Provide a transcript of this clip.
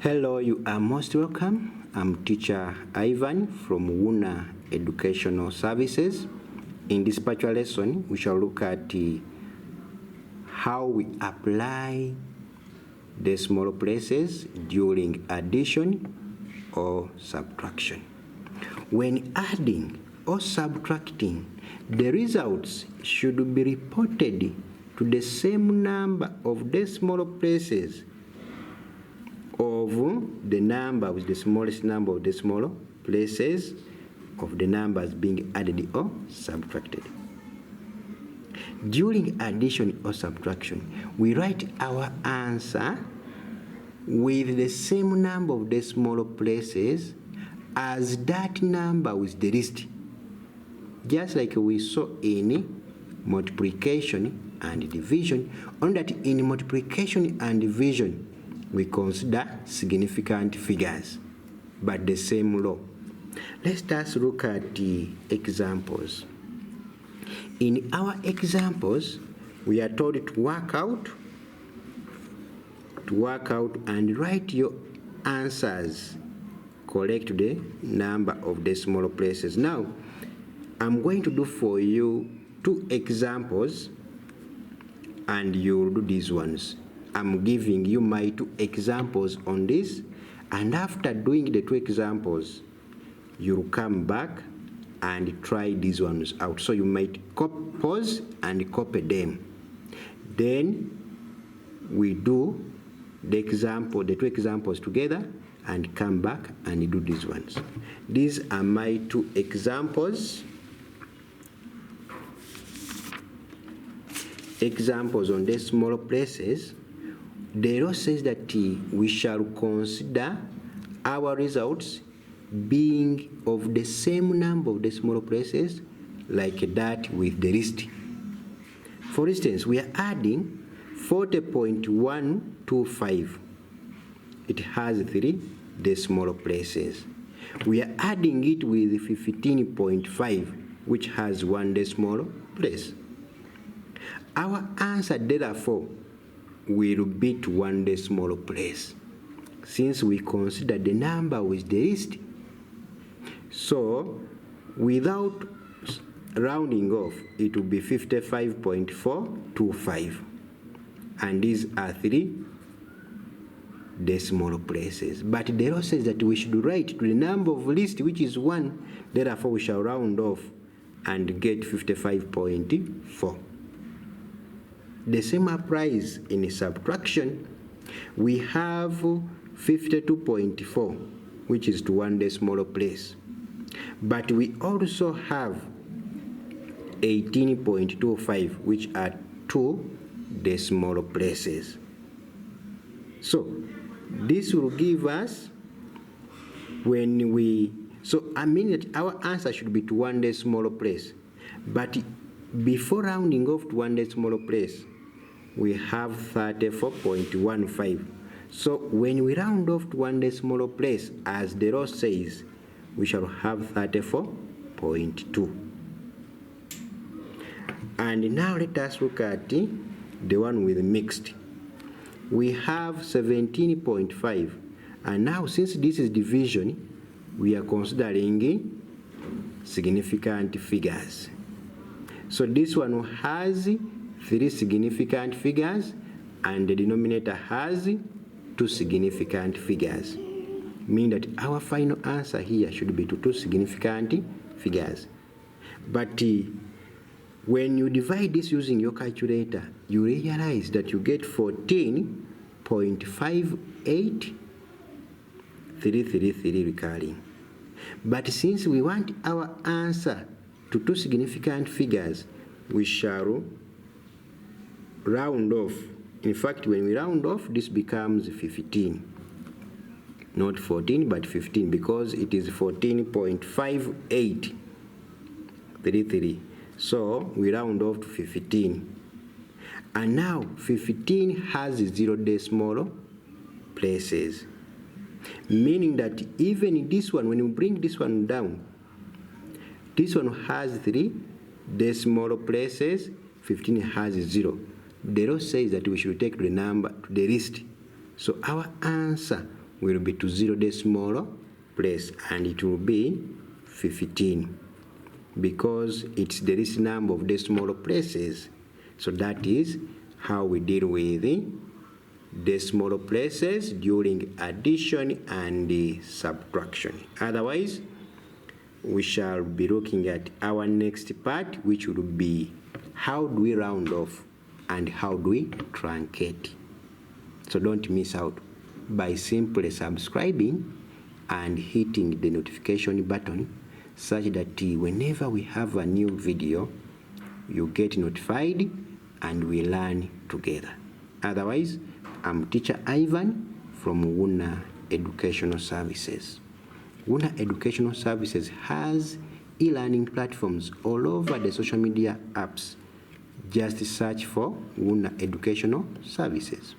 Hello, you are most welcome. I'm teacher Ivan from WUNNA Educational Services. In this particular lesson, we shall look at how we apply decimal places during addition or subtraction. When adding or subtracting, the results should be reported to the same number of decimal places of the number with the smallest number of decimal places of the numbers being added or subtracted. During addition or subtraction, we write our answer with the same number of decimal places as that number with the least, just like we saw in multiplication and division, only that in multiplication and division we consider significant figures, but the same law. Let's just look at the examples. In our examples, we are told to work out and write your answers correct to the number of decimal places. Now, I'm going to do for you two examples, and you'll do these ones. I'm giving you my two examples on this, and after doing the two examples, you'll come back and try these ones out. So you might pause and copy them. Then we do the two examples together and come back and do these ones. These are my two examples. Examples on decimal places. The law says that we shall consider our results being of the same number of decimal places like that with the least. For instance, we are adding 40.125. It has 3 decimal places. We are adding it with 15.5, which has 1 decimal place. Our answer, therefore, will be to 1 decimal place, since we consider the number with the least. So, without rounding off, it will be 55.425. And these are 3 decimal places. But the law says that we should write to the number of least, which is 1. Therefore, we shall round off and get 55.4. The same applies in subtraction. We have 52.4, which is to 1 decimal place. But we also have 18.25, which are 2 decimal places. So this will give us, that our answer should be to 1 decimal place. But before rounding off to 1 decimal place, we have 34.15. So when we round off to 1 decimal place, as the law says, we shall have 34.2. And now let us look at the one with mixed. We have 17.5. And now, since this is division, we are considering significant figures. So this one has 3 significant figures, and the denominator has 2 significant figures, meaning that our final answer here should be to 2 significant figures. But when you divide this using your calculator, you realize that you get 14.58333 recurring. But since we want our answer to 2 significant figures, we shall round off. In fact, when we round off, this becomes 15. Not 14, but 15, because it is 14.5833. So we round off to 15. And now 15 has 0 decimal places, meaning that even this one, when you bring this one down, this one has 3 decimal places, 15 has 0. The law says that we should take the number to the least. So our answer will be to 0 decimal place, and it will be 15 because it's the least number of decimal places. So that is how we deal with the decimal places during addition and subtraction. Otherwise, we shall be looking at our next part, which will be how do we round off and how do we truncate. So don't miss out by simply subscribing and hitting the notification button such that whenever we have a new video, you get notified and we learn together. Otherwise, I'm Teacher Ivan from WUNNA Educational Services. WUNNA Educational Services has e-learning platforms all over the social media apps. Just search for WUNNA Educational Services.